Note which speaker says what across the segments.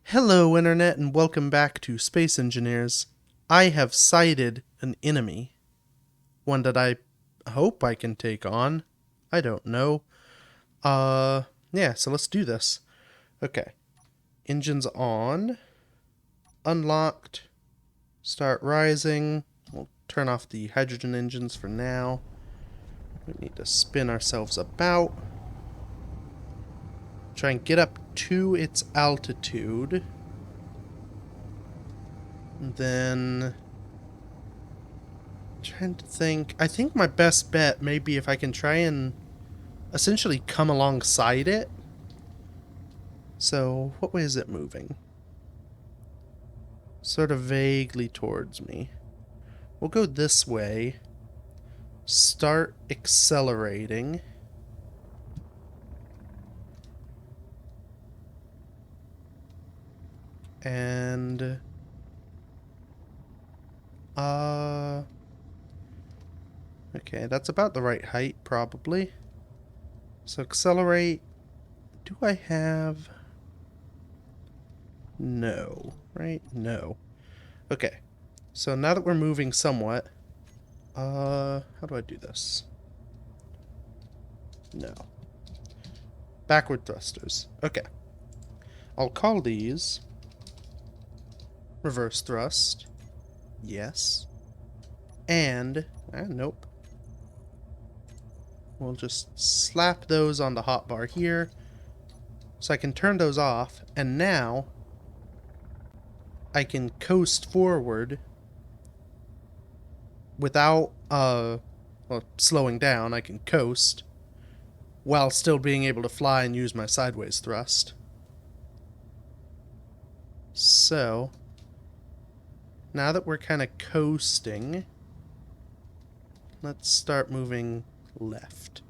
Speaker 1: Hello, Internet, and welcome back to Space Engineers. I have sighted an enemy. One that I hope I can take on. I don't know. Yeah, so let's do this. Okay. Engines on. Unlocked. Start rising. We'll turn off the hydrogen engines for now. We need to spin ourselves about. Try and get up to its altitude. And then trying to think. I think my best bet may be if I can try and essentially come alongside it. So, what way is it moving? Sort of vaguely towards me. We'll go this way. Start accelerating. And okay, that's about the right height probably. So accelerate. Do I have no, right? No. Okay. So now that we're moving somewhat, how do I do this? No. Backward thrusters. Okay. I'll call these reverse thrust. Yes. And, nope. We'll just slap those on the hotbar here. So I can turn those off. And now I can coast forward without, well, slowing down. I can coast while still being able to fly and use my sideways thrust. So, now that we're kind of coasting, let's start moving left.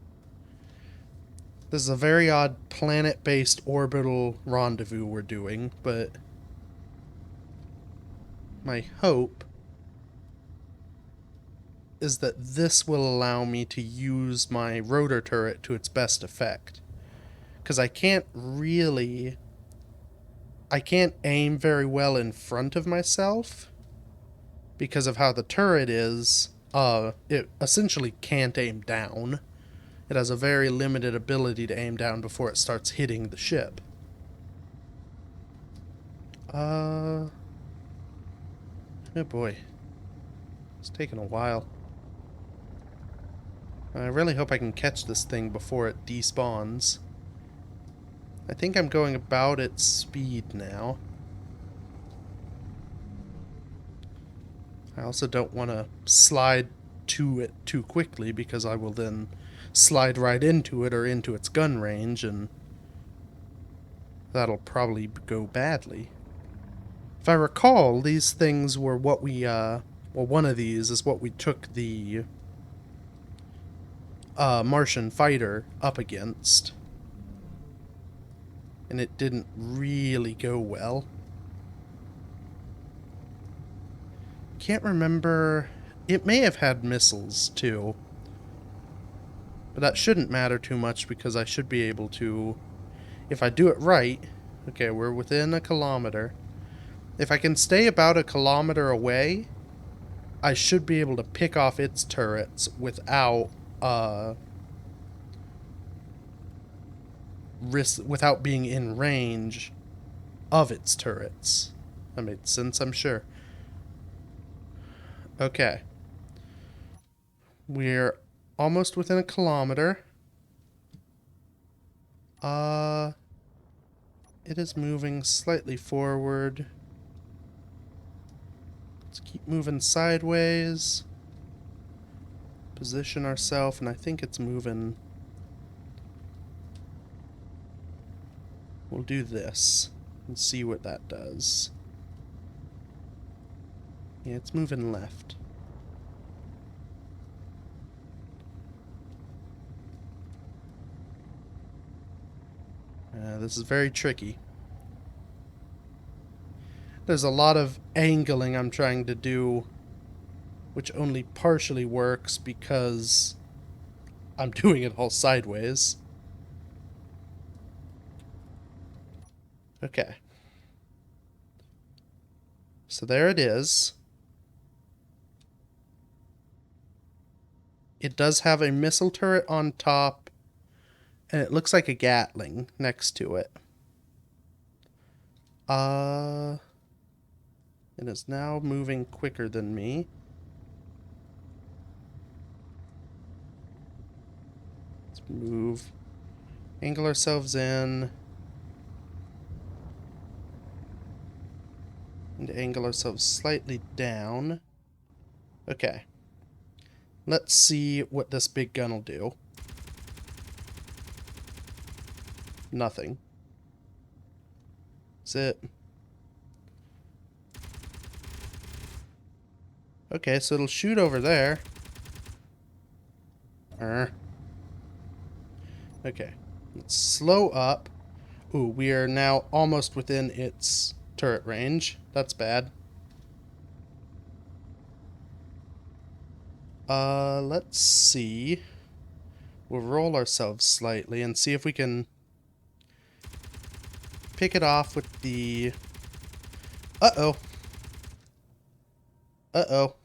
Speaker 1: This is a very odd planet-based orbital rendezvous we're doing, but my hope is that this will allow me to use my rotor turret to its best effect. Because I can't aim very well in front of myself because of how the turret is. It essentially can't aim down. It has a very limited ability to aim down before it starts hitting the ship. Oh boy. It's taking a while. I really hope I can catch this thing before it despawns. I think I'm going about its speed now. I also don't want to slide to it too quickly because I will then slide right into it or into its gun range, and that'll probably go badly. If I recall, these things were what we, well, one of these is what we took the Martian fighter up against. And it didn't really go well. Can't remember. It may have had missiles, too. But that shouldn't matter too much because I should be able to, if I do it right. Okay, we're within a kilometer. If I can stay about a kilometer away, I should be able to pick off its turrets without without being in range of its turrets. That made sense, I'm sure. Okay. We're almost within a kilometer. It is moving slightly forward. Let's keep moving sideways. Position ourselves, and I think it's moving. We'll do this and see what that does. Yeah, it's moving left. This is very tricky. There's a lot of angling I'm trying to do, which only partially works because I'm doing it all sideways. Okay. So there it is. It does have a missile turret on top, and it looks like a Gatling next to it. It is now moving quicker than me. Let's move. Angle ourselves in. And angle ourselves slightly down. Okay. Let's see what this big gun will do. Nothing. Is it? Okay, so it'll shoot over there. Okay. Let's slow up. Ooh, we are now almost within its turret range. That's bad. Let's see. We'll roll ourselves slightly and see if we can pick it off with the... Uh-oh. Uh-oh.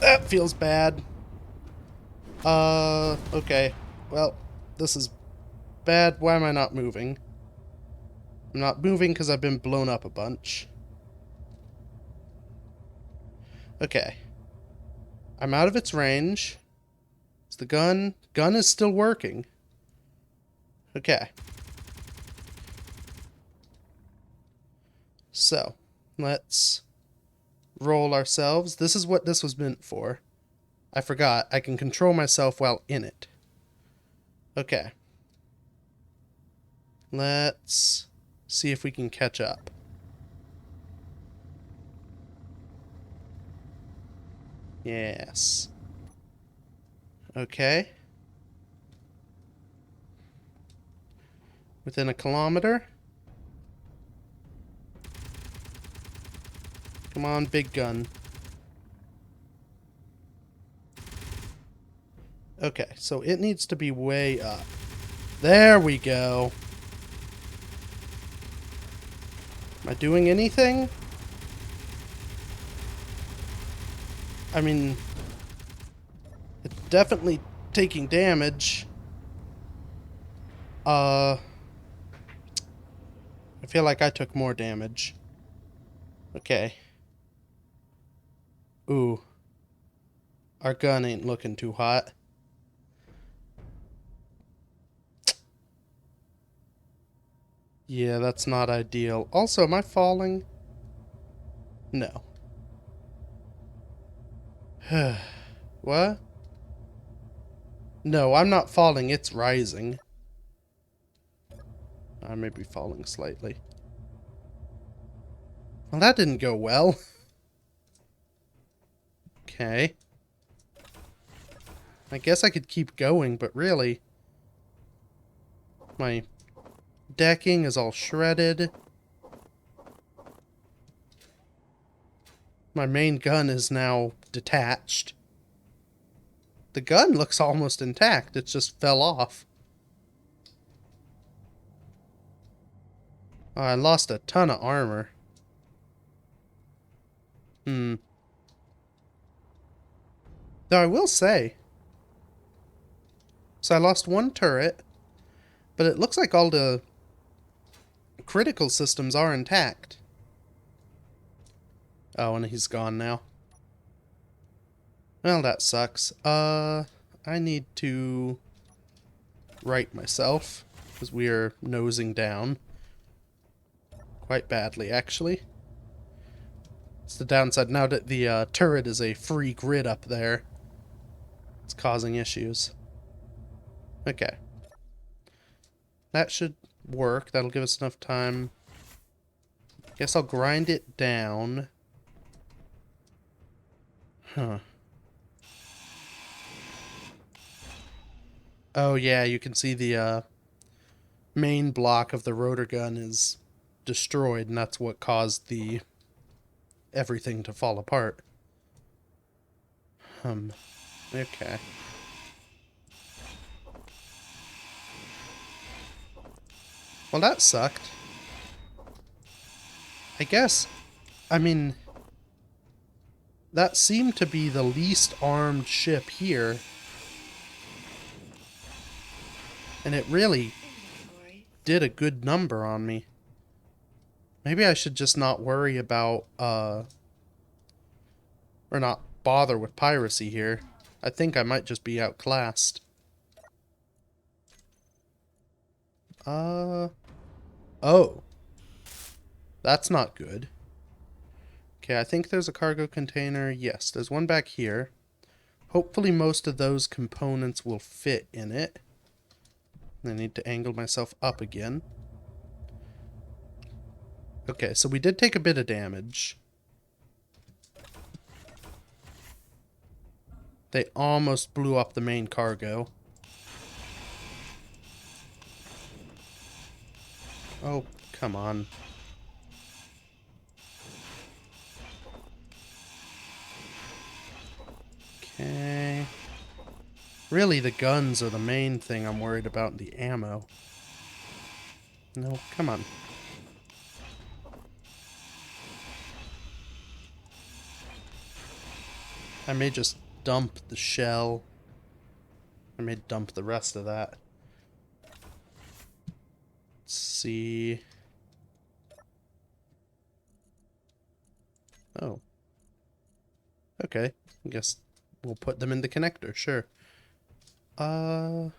Speaker 1: That feels bad. Okay. Well, this is bad. Why am I not moving? I'm not moving because I've been blown up a bunch. Okay. I'm out of its range. Is the gun? Gun is still working. Okay. So, let's roll ourselves. This is what this was meant for. I forgot. I can control myself while in it. Okay. Let's see if we can catch up. Yes. Okay. Within a kilometer. Come on, big gun. Okay, so it needs to be way up. There we go. Am I doing anything? I mean, it's definitely taking damage. I feel like I took more damage. Okay. Ooh. Our gun ain't looking too hot. Yeah, that's not ideal. Also, am I falling? No. What? No, I'm not falling. It's rising. I may be falling slightly. Well, that didn't go well. Okay. I guess I could keep going, but really... My decking is all shredded. My main gun is now detached. The gun looks almost intact. It just fell off. Oh, I lost a ton of armor. Though I will say... So I lost one turret, but it looks like all the critical systems are intact. Oh, and he's gone now. Well, that sucks. I need to right myself, because we are nosing down. Quite badly, actually. It's the downside. Now that the turret is a free grid up there, it's causing issues. Okay. That should work. That'll give us enough time. Guess I'll grind it down. Huh. Oh yeah, you can see the main block of the rotor gun is destroyed, and that's what caused the everything to fall apart. Okay. Well, that sucked. I guess, I mean, that seemed to be the least armed ship here. And it really did a good number on me. Maybe I should just not worry about, or not bother with piracy here. I think I might just be outclassed. Oh. That's not good. Okay, I think there's a cargo container. Yes, there's one back here. Hopefully most of those components will fit in it. I need to angle myself up again. Okay, so we did take a bit of damage. They almost blew up the main cargo. Oh, come on. Okay. Really, the guns are the main thing I'm worried about, the ammo. No, come on. I may just dump the shell. I may dump the rest of that. Let's see. Oh. Okay. I guess we'll put them in the connector, sure. Huh.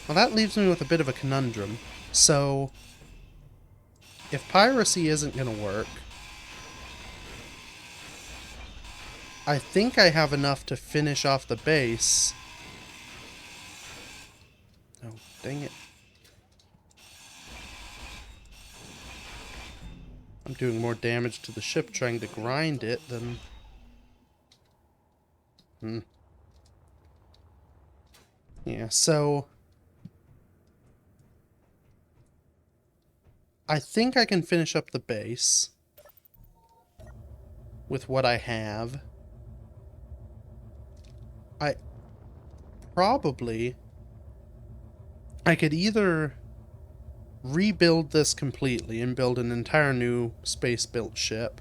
Speaker 1: Well, that leaves me with a bit of a conundrum. So, if piracy isn't going to work, I think I have enough to finish off the base. Oh, dang it. I'm doing more damage to the ship trying to grind it than... Yeah, so... I think I can finish up the base with what I have. I could either rebuild this completely and build an entire new space-built ship,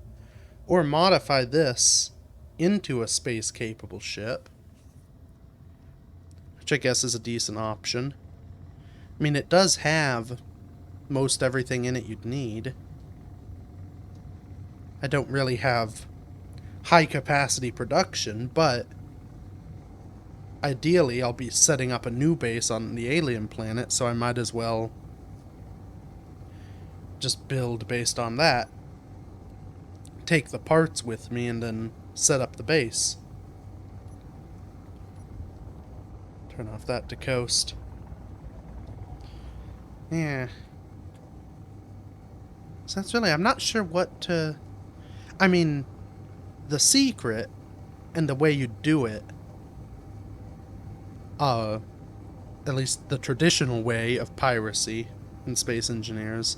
Speaker 1: or modify this into a space-capable ship, which I guess is a decent option. I mean, it does have most everything in it you'd need. I don't really have high-capacity production, but ideally I'll be setting up a new base on the alien planet, so I might as well just build based on that. Take the parts with me and then set up the base. Turn off that to coast. Yeah. So that's really... I'm not sure what to... I mean, the secret and the way you do it, at least the traditional way of piracy in Space Engineers,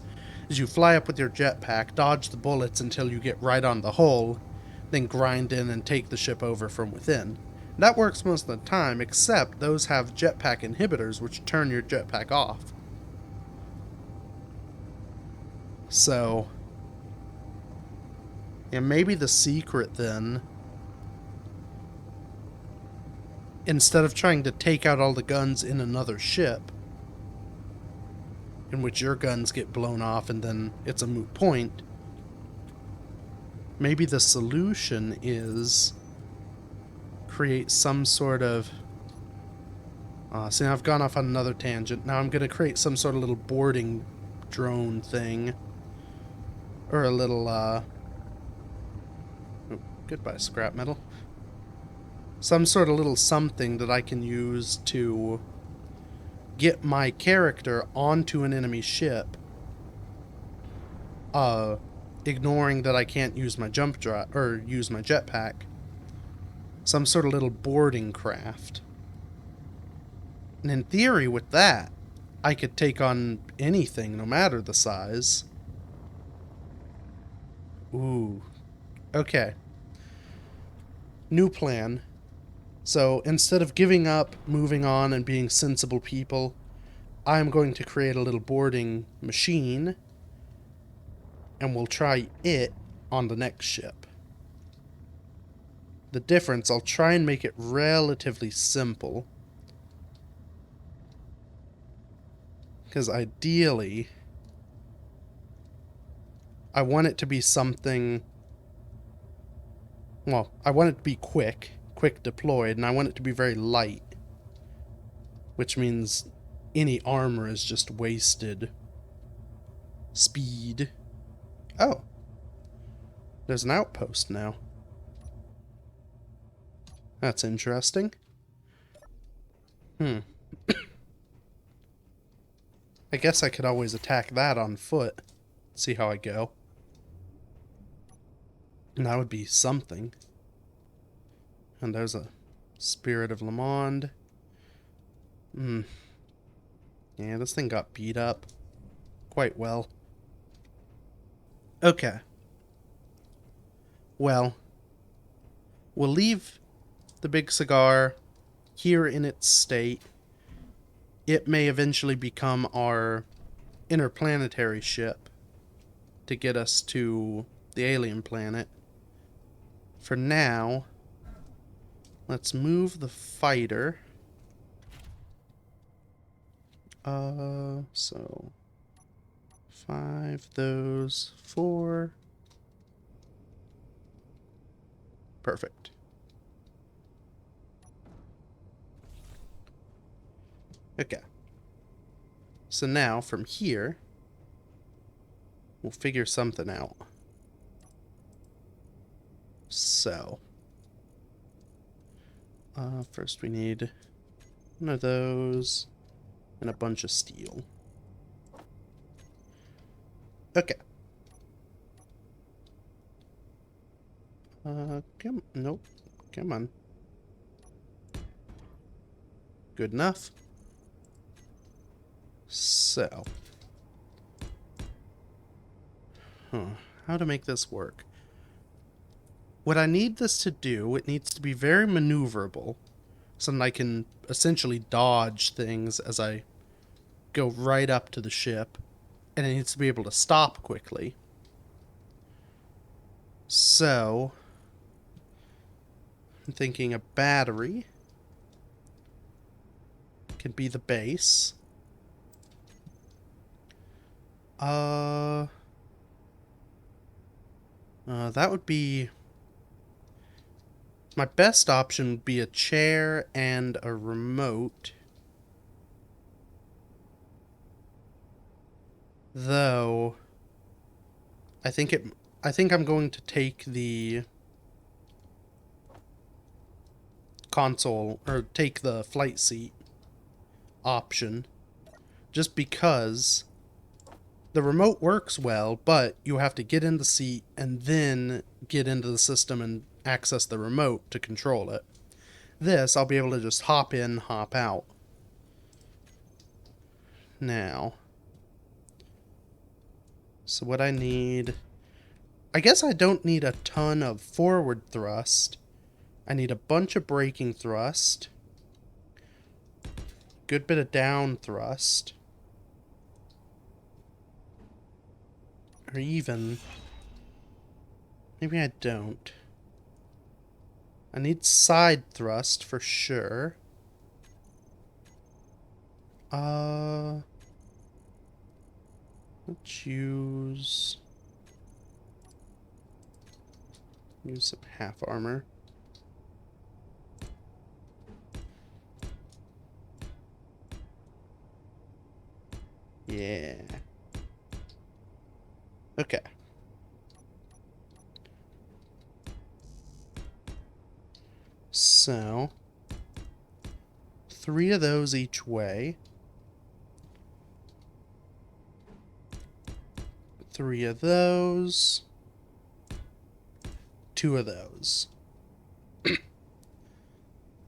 Speaker 1: is you fly up with your jetpack, dodge the bullets until you get right on the hull, then grind in and take the ship over from within. That works most of the time, except those have jetpack inhibitors which turn your jetpack off. So, yeah, maybe the secret then, instead of trying to take out all the guns in another ship, in which your guns get blown off and then it's a moot point, maybe the solution is create some sort of... see, now I've gone off on another tangent. Now I'm going to create some sort of little boarding drone thing. Or a little, oh, goodbye, scrap metal. Some sort of little something that I can use to get my character onto an enemy ship. Ignoring that I can't use my jump drive, or use my jetpack. Some sort of little boarding craft. And in theory, with that, I could take on anything, no matter the size. Ooh. Okay. New plan. So, instead of giving up, moving on, and being sensible people, I'm going to create a little boarding machine, and we'll try it on the next ship. The difference, I'll try and make it relatively simple. Because ideally, I want it to be something... Well, I want it to be quick deployed, and I want it to be very light. Which means any armor is just wasted speed. Oh. There's an outpost now. That's interesting. I guess I could always attack that on foot. See how I go. And that would be something. And there's a Spirit of Le Monde. Yeah, this thing got beat up quite well. Okay. Well, we'll leave the big cigar here in its state. It may eventually become our interplanetary ship to get us to the alien planet. For now, let's move the fighter. So 5, those 4. Perfect. Okay. So now, from here, we'll figure something out. So, first we need one of those and a bunch of steel. Okay. Nope. Come on. Good enough. So. How to make this work? What I need this to do, it needs to be very maneuverable, so that I can essentially dodge things as I go right up to the ship, and it needs to be able to stop quickly. So, I'm thinking a battery can be the base. That would be... My best option would be a chair and a remote. Though, I think I'm going to take the console, or take the flight seat option, just because the remote works well, but you have to get in the seat and then get into the system and access the remote to control it. This, I'll be able to just hop in, hop out. Now, so what I need... I guess I don't need a ton of forward thrust. I need a bunch of braking thrust. Good bit of down thrust. Or even... Maybe I don't. I need side thrust for sure. Let's use some half armor. Yeah. Okay. So, 3 of those each way. 3 of those. 2 of those.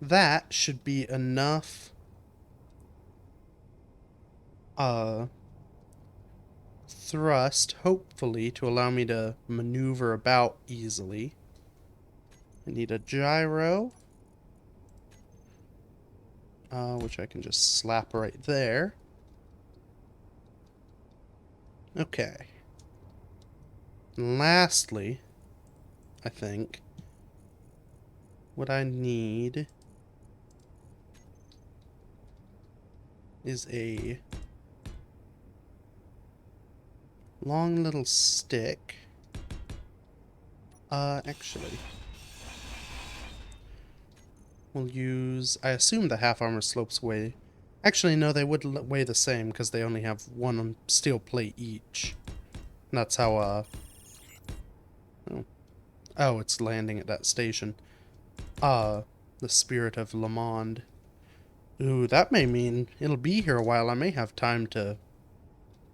Speaker 1: That should be enough thrust, hopefully, to allow me to maneuver about easily. I need a gyro, which I can just slap right there. Okay. And lastly, I think, what I need is a long little stick. Actually, we'll use, I assume the half armor slopes weigh, actually no, they would weigh the same because they only have one steel plate each. And that's how, oh, it's landing at that station. The Spirit of Le Monde. Ooh, that may mean it'll be here a while. I may have time to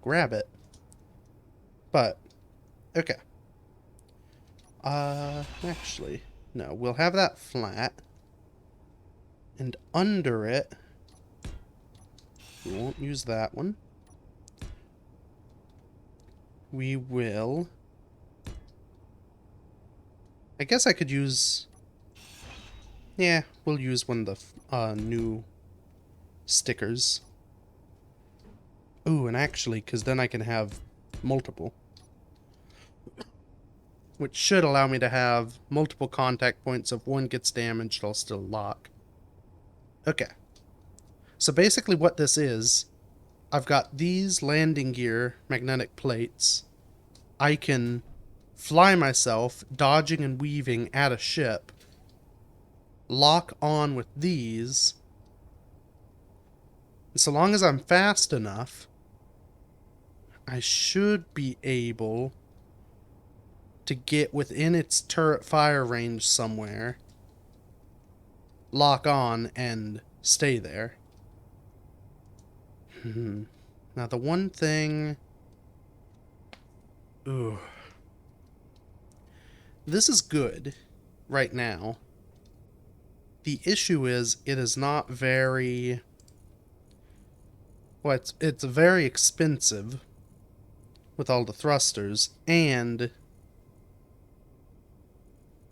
Speaker 1: grab it. But, okay. Actually, no, we'll have that flat. And under it, we won't use that one. We will... I guess I could use... Yeah, we'll use one of the new stickers. Ooh, and actually, because then I can have multiple. Which should allow me to have multiple contact points. If one gets damaged, I'll still lock. Okay. So basically what this is, I've got these landing gear magnetic plates. I can fly myself, dodging and weaving at a ship, lock on with these, and so long as I'm fast enough, I should be able to get within its turret fire range somewhere, lock on, and stay there. Now the one thing... Ooh. This is good right now. The issue is it is not very... Well, it's very expensive with all the thrusters, and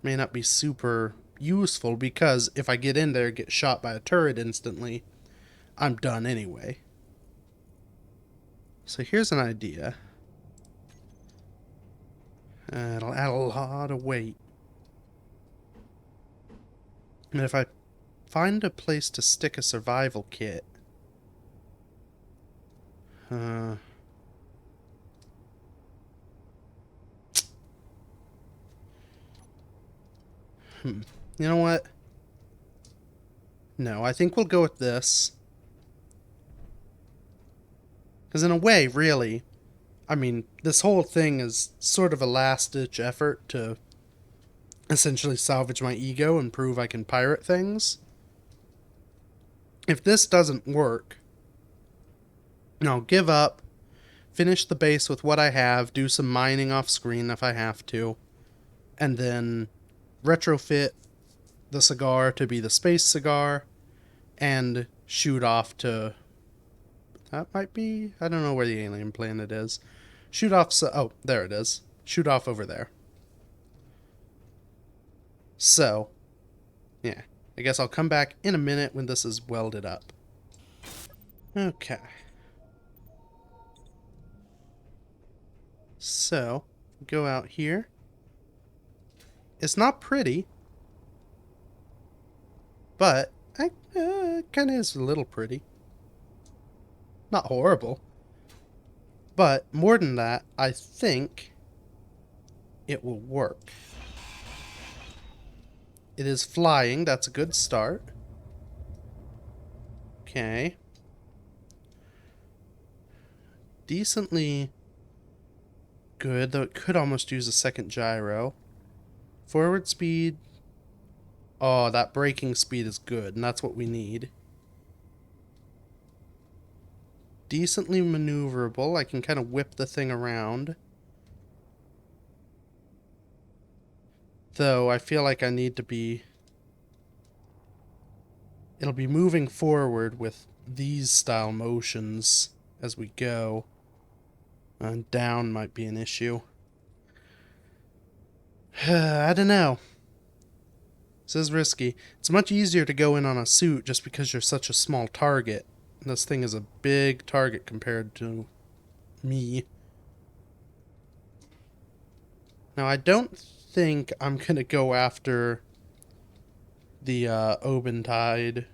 Speaker 1: may not be super useful because if I get in there and get shot by a turret instantly, I'm done anyway. So here's an idea. It'll add a lot of weight. And if I find a place to stick a survival kit... You know what? No, I think we'll go with this. Because in a way, really, I mean, this whole thing is sort of a last-ditch effort to essentially salvage my ego and prove I can pirate things. If this doesn't work, I'll give up, finish the base with what I have, do some mining off screen if I have to, and then retrofit the cigar to be the space cigar, and shoot off to... That might be... I don't know where the alien planet is. Shoot off... Oh, there it is. Shoot off over there. So, yeah. I guess I'll come back in a minute when this is welded up. Okay. So, go out here. It's not pretty, but it kind of is a little pretty. Not horrible. But more than that, I think it will work. It is flying. That's a good start. Okay. Decently good, though it could almost use a second gyro. Forward speed. Oh, that braking speed is good, and that's what we need. Decently maneuverable. I can kind of whip the thing around. Though, I feel like I need to be... It'll be moving forward with these style motions as we go. And down might be an issue. I don't know. This is risky. It's much easier to go in on a suit just because you're such a small target. This thing is a big target compared to me. Now, I don't think I'm going to go after the Obentide,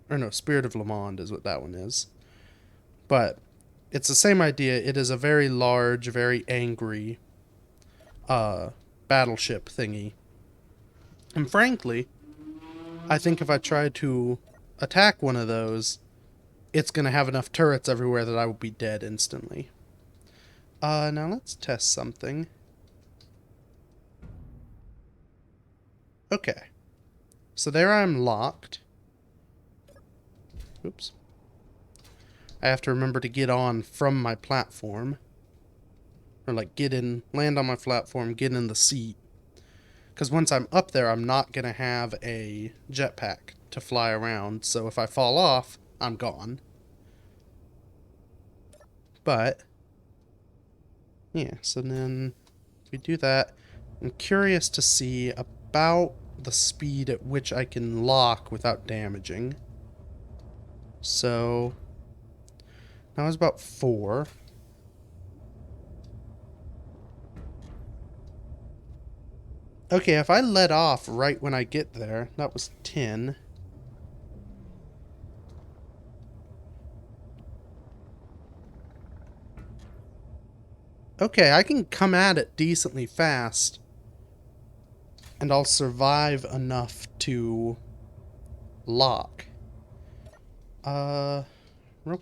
Speaker 1: or no, Spirit of Le Monde is what that one is. But it's the same idea. It is a very large, very angry battleship thingy. And frankly, I think if I try to attack one of those, it's going to have enough turrets everywhere that I will be dead instantly. Now let's test something. Okay. So there I'm locked. Oops. I have to remember to get on from my platform. Or like get in, land on my platform, get in the seat. Because once I'm up there, I'm not going to have a jetpack to fly around. So if I fall off, I'm gone. But, yeah, so then we do that. I'm curious to see about the speed at which I can lock without damaging. So, that was about 4. Okay, if I let off right when I get there, that was 10. Okay, I can come at it decently fast. And I'll survive enough to lock. Real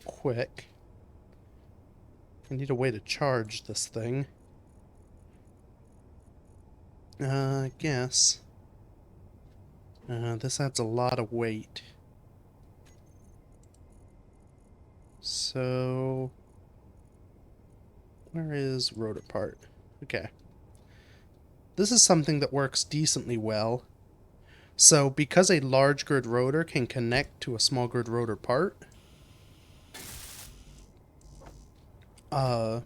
Speaker 1: quick. I need a way to charge this thing. I guess. This adds a lot of weight. So... where is rotor part? Okay. This is something that works decently well. So, because a large grid rotor can connect to a small grid rotor part, though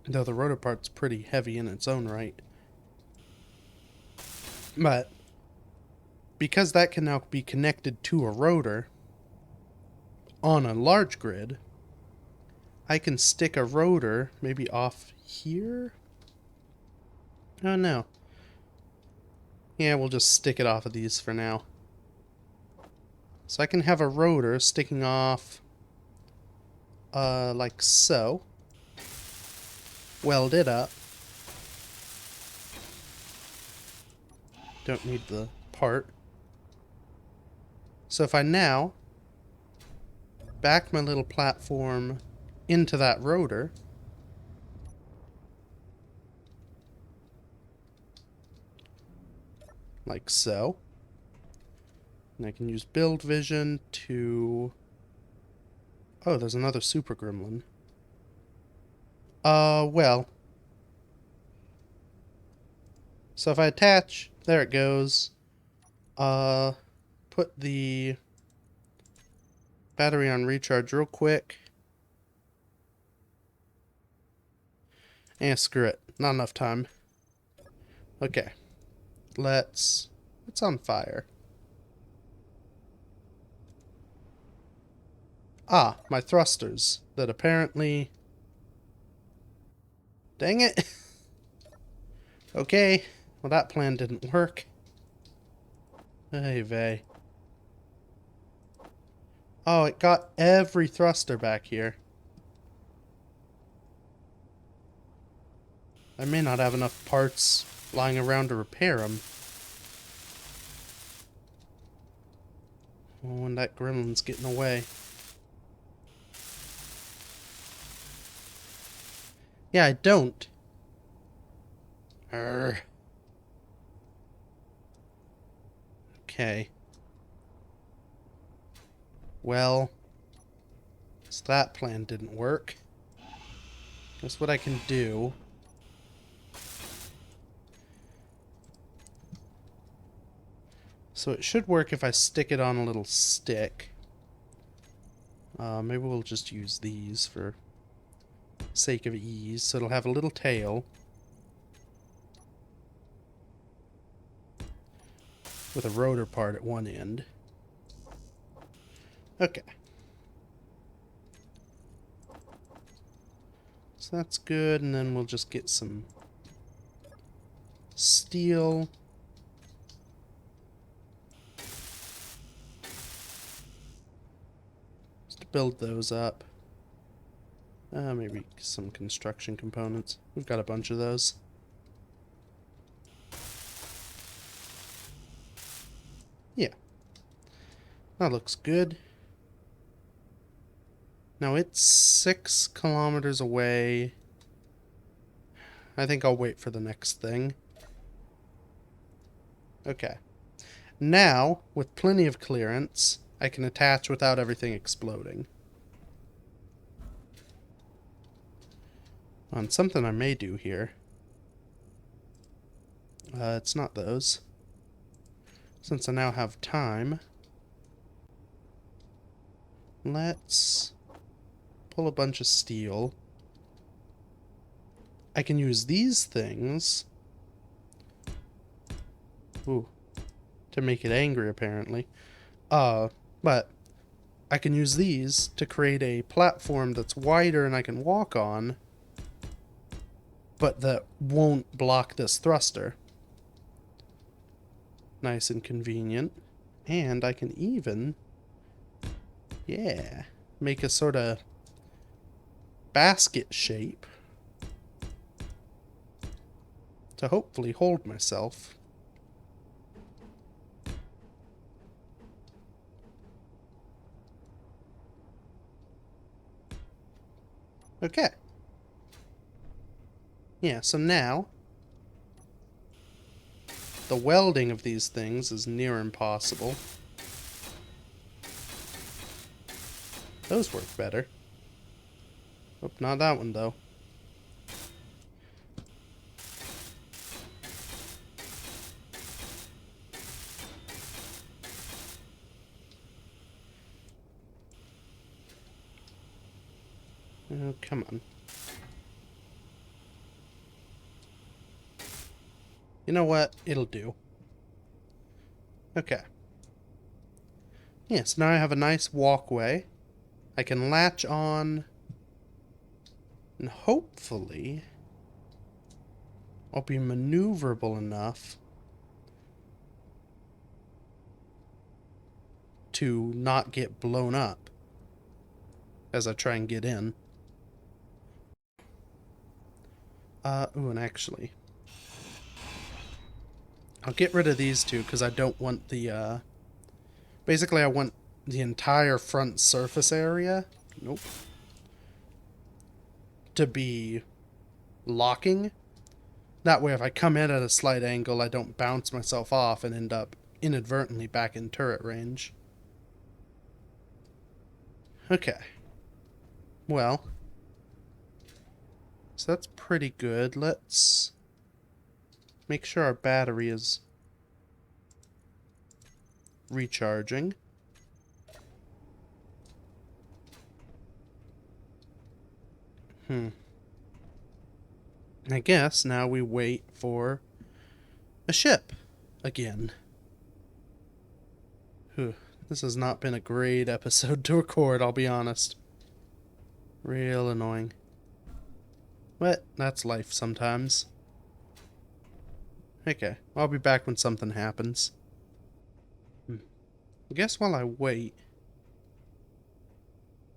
Speaker 1: the rotor part's pretty heavy in its own right. But, because that can now be connected to a rotor on a large grid, I can stick a rotor maybe off here? Oh no. Yeah, we'll just stick it off of these for now. So I can have a rotor sticking off like so. Weld it up. Don't need the part. So if I now back my little platform into that rotor, like so, and I can use build vision to... oh, there's another super gremlin. Well. So if I attach, there it goes. Put the battery on recharge real quick. Screw it. Not enough time. Okay. It's on fire. Ah, my thrusters. That apparently... dang it. Okay. Well, that plan didn't work. Hey, vey. Oh, it got every thruster back here. I may not have enough parts lying around to repair them. Oh, and that gremlin's getting away. Yeah, I don't. Okay. Well, so that plan didn't work. Guess what I can do. So it should work if I stick it on a little stick. Maybe we'll just use these for sake of ease. So it'll have a little tail with a rotor part at one end. Okay. So that's good, and then we'll just get some steel. Just to build those up. Maybe some construction components. We've got a bunch of those. Yeah. That looks good. Now it's 6 kilometers away. I think I'll wait for the next thing. Okay. Now, with plenty of clearance, I can attach without everything exploding. On something I may do here. It's not those. Since I now have time, let's pull a bunch of steel. I can use these things to make it angry, apparently. But I can use these to create a platform that's wider and I can walk on, but that won't block this thruster. Nice and convenient. And I can even, yeah, make a sort of basket shape to hopefully hold myself. Okay. Yeah, so now the welding of these things is near impossible. Those work better. Oh, not that one, though. Oh, come on. You know what? It'll do. Okay. Yes, now I have a nice walkway. I can latch on, and hopefully I'll be maneuverable enough to not get blown up as I try and get in. Ooh, and actually, I'll get rid of these two because I don't want the, basically I want the entire front surface area, nope, to be locking. That way if I come in at a slight angle, I don't bounce myself off and end up inadvertently back in turret range. Okay. Well, so that's pretty good. Let's make sure our battery is recharging. I guess now we wait for a ship again. Whew. This has not been a great episode to record, I'll be honest. Real annoying. But that's life sometimes. Okay, I'll be back when something happens. I guess while I wait,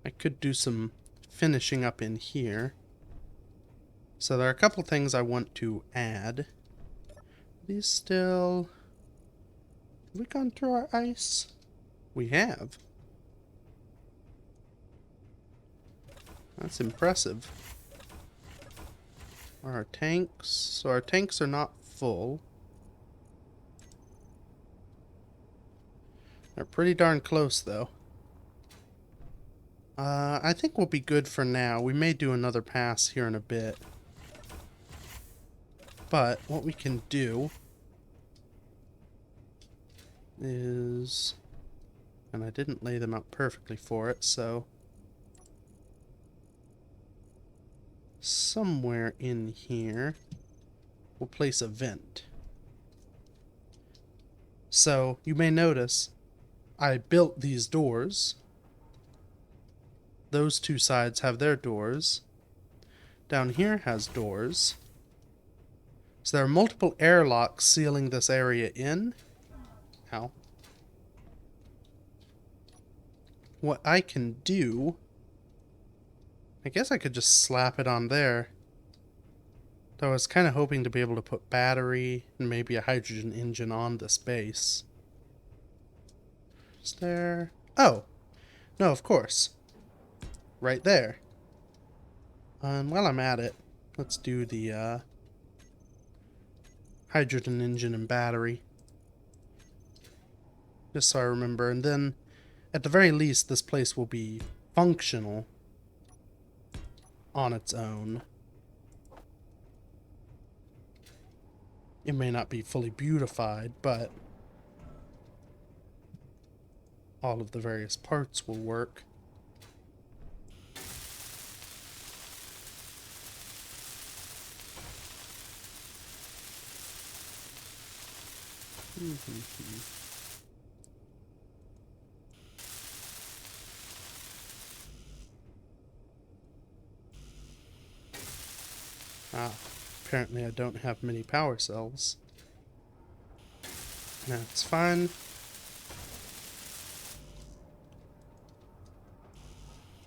Speaker 1: I could do some finishing up in here. So there are a couple things I want to add. These still... Have we gone through our ice? We have. That's impressive. Are our tanks... So our tanks are not full. They're pretty darn close, though. I think we'll be good for now. We may do another pass here in a bit. But what we can do is... And I didn't lay them out perfectly for it, so... Somewhere in here, we'll place a vent. So, you may notice, I built these doors. Those two sides have their doors. Down here has doors. So there are multiple airlocks sealing this area in. Ow. What I can do... I guess I could just slap it on there. Though I was kind of hoping to be able to put battery and maybe a hydrogen engine on this base. Is there... Oh! No, of course. Right there. And while I'm at it, let's do the hydrogen engine and battery. Just so I remember. And then, at the very least, this place will be functional on its own. It may not be fully beautified, but all of the various parts will work. Ah, apparently I don't have many power cells. That's fine.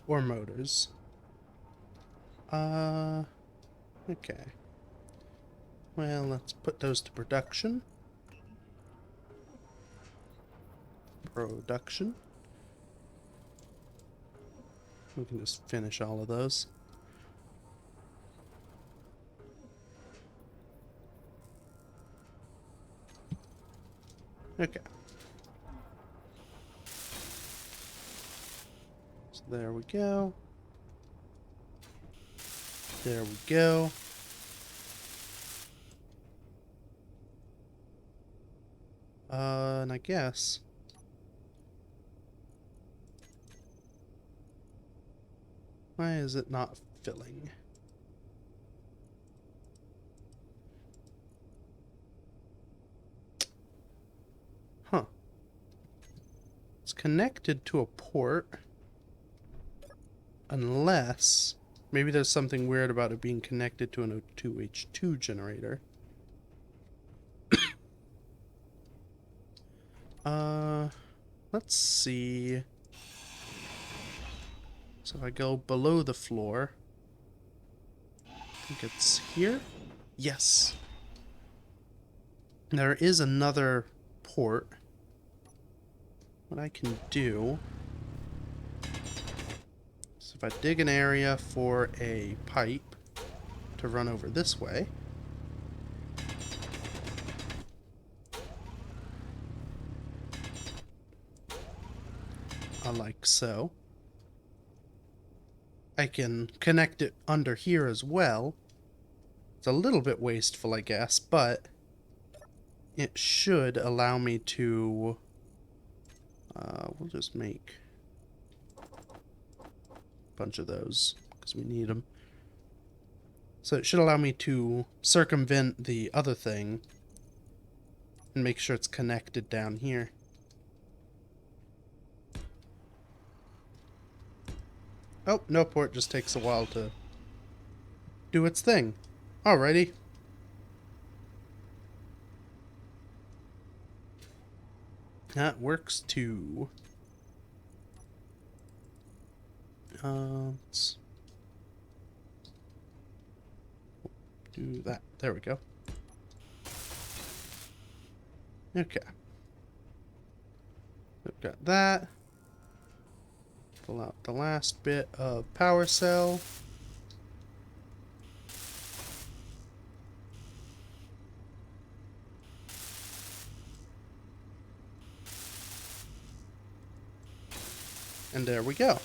Speaker 1: Or motors. Okay. Well, let's put those to production. Production. We can just finish all of those. Okay. So there we go. There we go. And I guess... Why is it not filling? Huh. It's connected to a port. Unless... Maybe there's something weird about it being connected to an O2H2 generator. Let's see. So if I go below the floor, I think it's here? Yes. There is another port. What I can do... So if I dig an area for a pipe to run over this way... like so. I can connect it under here as well. It's a little bit wasteful, I guess, but it should allow me to... we'll just make a bunch of those, because we need them. So it should allow me to circumvent the other thing and make sure it's connected down here. Oh, no port just takes a while to do its thing. Alrighty. That works too. Let's do that. There we go. Okay. We've got that. Pull out the last bit of power cell. And there we go.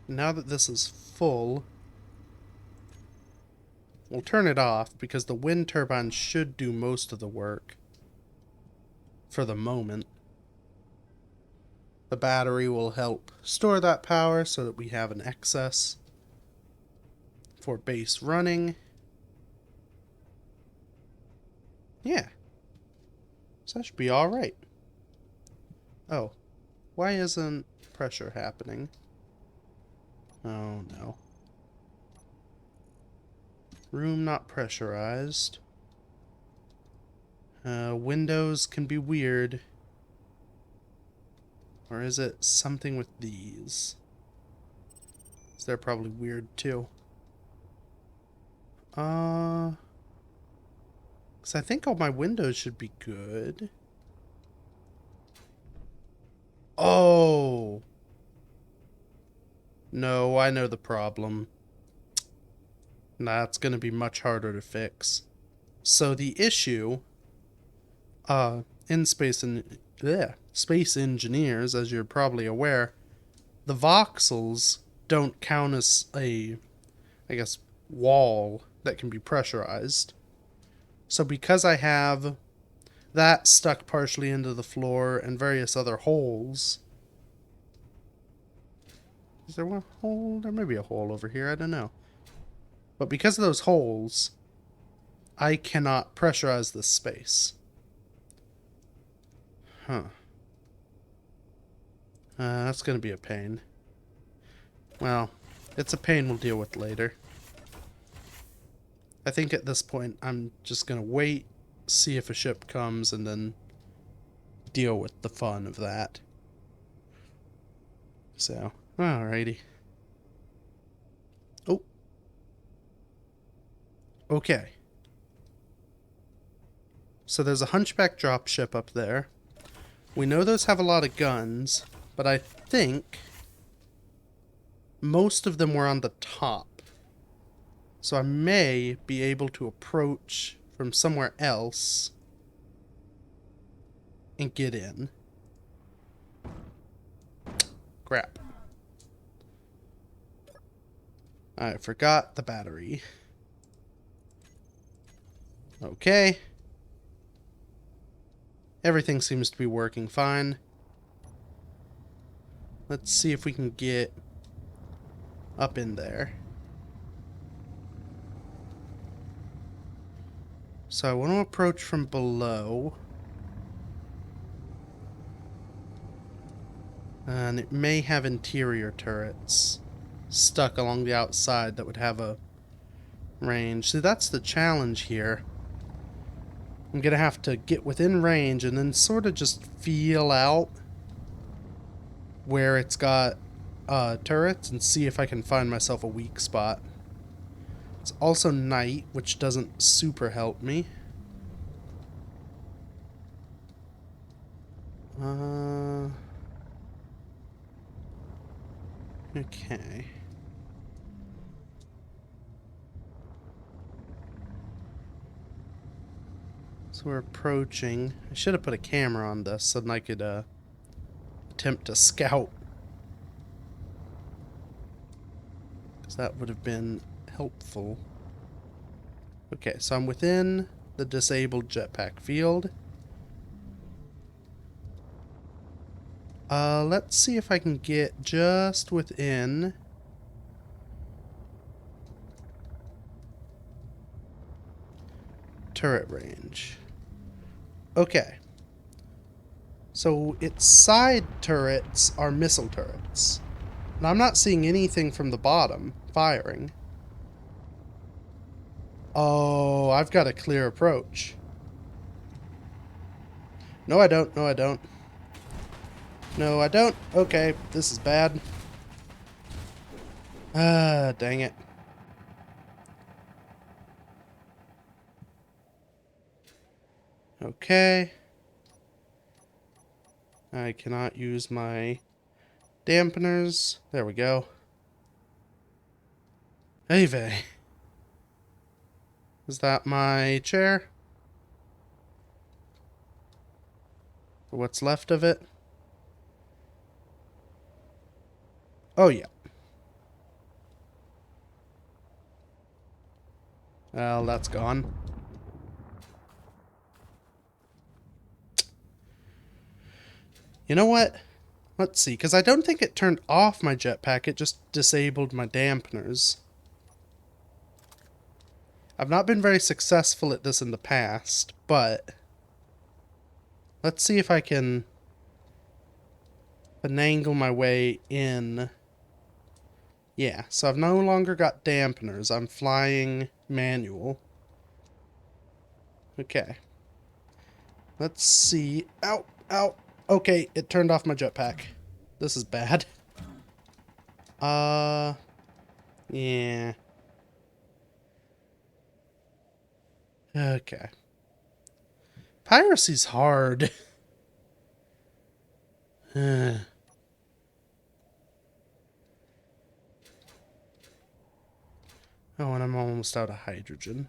Speaker 1: Now that this is full, we'll turn it off because the wind turbine should do most of the work for the moment. The battery will help store that power so that we have an excess for base running. Yeah. So that should be alright. Oh. Why isn't pressure happening? Oh no. Room not pressurized. Windows can be weird. Or is it something with these? They're probably weird too. 'Cause I think all my windows should be good. Oh! No, I know the problem. That's gonna be much harder to fix. So the issue, in Space Engineers, as you're probably aware, the voxels don't count as a, I guess, wall that can be pressurized. So because I have that stuck partially into the floor and various other holes. Is there one hole? There may be a hole over here, I don't know. But because of those holes, I cannot pressurize this space. Huh. That's gonna be a pain. Well, it's a pain we'll deal with later. I think at this point I'm just gonna wait, see if a ship comes, and then deal with the fun of that. So, alrighty. Oh. Okay. So there's a hunchback dropship up there. We know those have a lot of guns, but I think most of them were on the top. So I may be able to approach from somewhere else and get in. Crap. I forgot the battery. Okay. Everything seems to be working fine. Let's see if we can get up in there. So I want to approach from below. And it may have interior turrets stuck along the outside that would have a range. See, that's the challenge here. I'm gonna have to get within range and then sort of just feel out where it's got turrets and see if I can find myself a weak spot. It's also night, which doesn't super help me. Okay. So we're approaching. I should have put a camera on this so then I could attempt to scout. Because that would have been helpful. Okay, so I'm within the disabled jetpack field. Let's see if I can get just within turret range. Okay. So its side turrets are missile turrets. And I'm not seeing anything from the bottom firing. Oh, I've got a clear approach. No, I don't. No, I don't. No, I don't. Okay, this is bad. Ah, dang it. Okay. I cannot use my dampeners. There we go. Hey, vey. Is that my chair? Or what's left of it? Oh, yeah. Well, that's gone. You know what? Let's see, because I don't think it turned off my jetpack, it just disabled my dampeners. I've not been very successful at this in the past, but let's see if I can finagle my way in Yeah, so I've no longer got dampeners. I'm flying manual. Okay. Let's see. Ow, ow. Okay, it turned off my jetpack. This is bad. Yeah. Okay. Piracy's hard. Oh, and I'm almost out of hydrogen.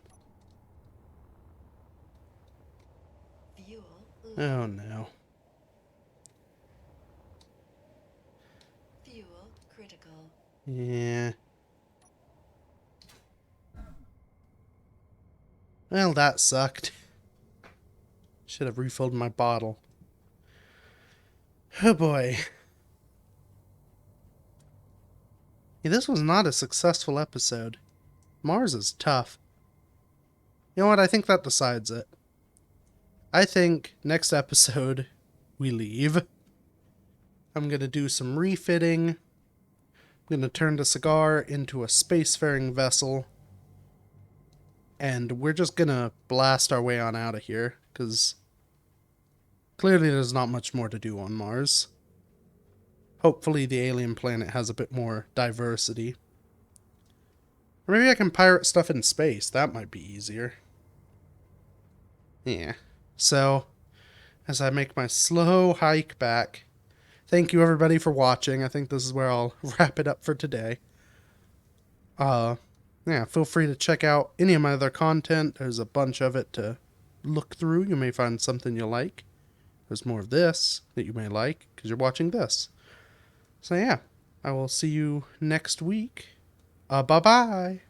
Speaker 2: Fuel low.
Speaker 1: Oh no.
Speaker 2: Fuel critical.
Speaker 1: Yeah. Well, that sucked. Should have refilled my bottle. Oh boy. Yeah, this was not a successful episode. Mars is tough. You know what? I think that decides it. I think next episode we leave. I'm going to do some refitting. I'm going to turn the cigar into a spacefaring vessel. And we're just going to blast our way on out of here. Because clearly there's not much more to do on Mars. Hopefully the alien planet has a bit more diversity. Or maybe I can pirate stuff in space. That might be easier. Yeah. So, as I make my slow hike back, thank you everybody for watching. I think this is where I'll wrap it up for today. Yeah, feel free to check out any of my other content. There's a bunch of it to look through. You may find something you like. There's more of this that you may like because you're watching this. So yeah, I will see you next week. Bye-bye.